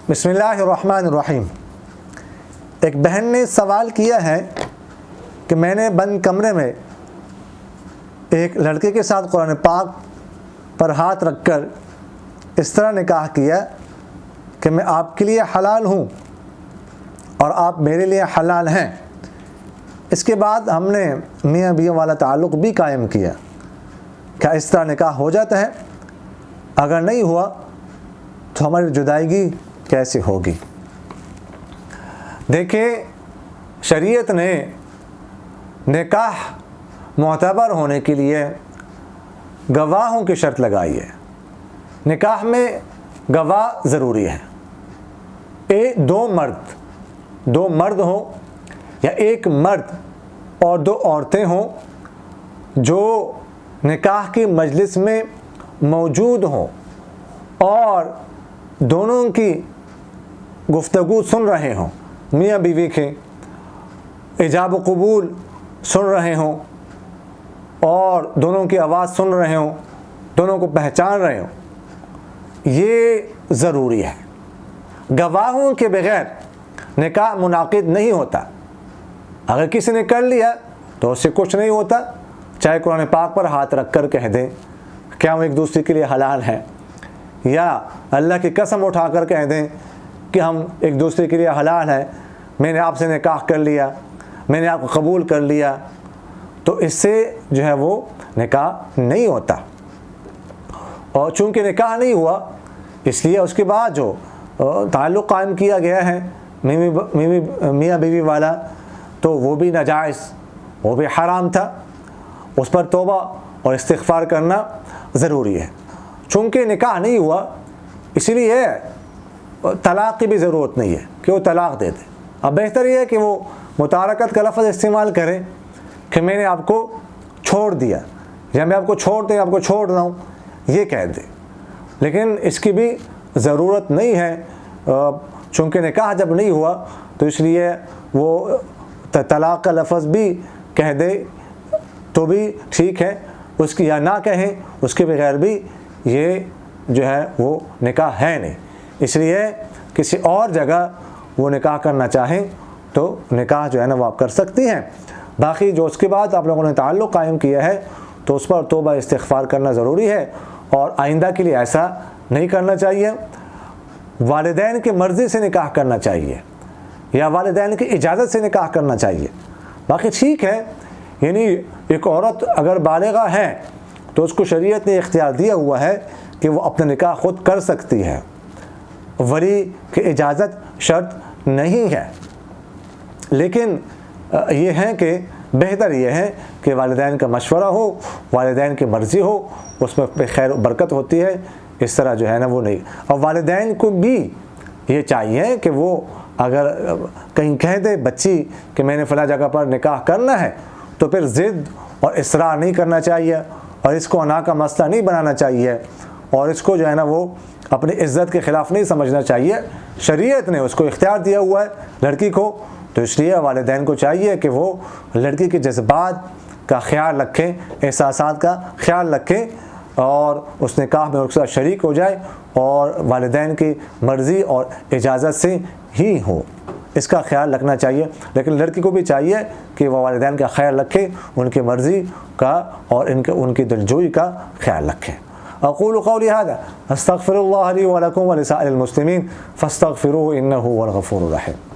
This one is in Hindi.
बिस्मिल्लाहिर्रहमानिर्रहीम। एक बहन ने सवाल किया है कि मैंने बंद कमरे में एक लड़के के साथ कुरान पाक पर हाथ रखकर इस तरह निकाह किया कि मैं आपके लिए हलाल हूँ और आप मेरे लिए हलाल हैं। इसके बाद हमने मियाँ बीवी वाला ताल्लुक़ भी कायम किया। क्या इस तरह निकाह हो जाता है? अगर नहीं हुआ तो हमारी जुदाईगी कैसे होगी? देखिए, शरीयत ने निकाह मोतबर होने के लिए गवाहों की शर्त लगाई है। निकाह में गवाह ज़रूरी है। दो मर्द हों या एक मर्द और दो औरतें हों जो निकाह की मजलिस में मौजूद हों और दोनों की गुफ्तगू सुन रहे हों, मियाँ बीवी के इजाब व कबूल सुन रहे हों और दोनों की आवाज़ सुन रहे हों, दोनों को पहचान रहे हों, ये ज़रूरी है। गवाहों के बग़ैर निकाह मुनाकिद नहीं होता। अगर किसी ने कर लिया तो उससे कुछ नहीं होता, चाहे कुरान पाक पर हाथ रख कर कह दें क्या हम एक दूसरे के लिए हलाल हैं, या अल्लाह की कसम उठा कर कह दें कि हम एक दूसरे के लिए हलाल हैं, मैंने आपसे निकाह कर लिया, मैंने आपको कबूल कर लिया, तो इससे जो है वो निकाह नहीं होता। और चूँकि निकाह नहीं हुआ इसलिए उसके बाद जो ताल्लुक़ कायम किया गया है मियाँ बीवी वाला, तो वो भी नाजायज़, वो भी हराम था। उस पर तौबा और इस्तिग़फ़ार करना ज़रूरी है। चूँकि निकाह नहीं हुआ इसलिए तलाक़ की भी ज़रूरत नहीं है कि वो तलाक़ दे दे। अब बेहतर ये है कि वो मुतारकत का लफ्ज़ इस्तेमाल करें कि मैंने आपको छोड़ दिया या मैं आपको छोड़ रहा हूँ, ये कह दे। लेकिन इसकी भी ज़रूरत नहीं है, चूँकि निकाह जब नहीं हुआ तो इसलिए वो तलाक़ का लफ्ज़ भी कह दे तो भी ठीक है, उसकी या ना कहें उसके बगैर भी ये जो है वो निकाह है नहीं। इसलिए किसी और जगह वो निकाह करना चाहें तो निकाह जो है ना वो आप कर सकती हैं। बाकी जो उसके बाद आप लोगों ने ताल्लुक़ कायम किया है तो उस पर तौबा इस्तिग़फ़ार करना ज़रूरी है और आइंदा के लिए ऐसा नहीं करना चाहिए। वालिदैन की मर्ज़ी से निकाह करना चाहिए या वालिदैन की इजाज़त से निकाह करना चाहिए। बाकी ठीक है, यानी एक औरत अगर बालिग़ा है तो उसको शरीयत ने इख्तियार दिया हुआ है कि वो अपना निकाह ख़ुद कर सकती है, वली की इजाज़त शर्त नहीं है। लेकिन ये है कि बेहतर ये है कि वालिदैन का मशवरा हो, वालिदैन की मर्ज़ी हो, उसमें खैर बरकत होती है। इस तरह जो है ना वो नहीं। और वालिदैन को भी ये चाहिए कि वो अगर कहीं कह दे बच्ची कि मैंने फ़लाँ जगह पर निकाह करना है तो फिर ज़िद और इसरार नहीं करना चाहिए और इसको अना का मसला नहीं बनाना चाहिए और इसको जो है ना वो अपनी इज़्ज़त के ख़िलाफ़ नहीं समझना चाहिए। शरीयत ने उसको इख्तियार दिया हुआ है लड़की को, तो इसलिए वालिदैन को चाहिए कि वो लड़की के जज्बात का ख्याल रखें, एहसासात का ख्याल रखें और उस निकाह में उसके साथ शरीक हो जाए और वालिदैन की मर्ज़ी और इजाज़त से ही हो, इसका ख्याल रखना चाहिए। लेकिन लड़की को भी चाहिए कि वह वालिदैन का ख्याल रखे, उनकी मर्ज़ी का और उनकी दिलजोई का ख्याल रखें। अक़ूलु क़ौली हाज़ा अस्तग़फ़िरुल्लाह ली व लकुम व लिसाइरिल मुस्लिमीन फ़स्तग़फ़िरूहु इन्नहु हुवल गफ़ूरुर रहीम।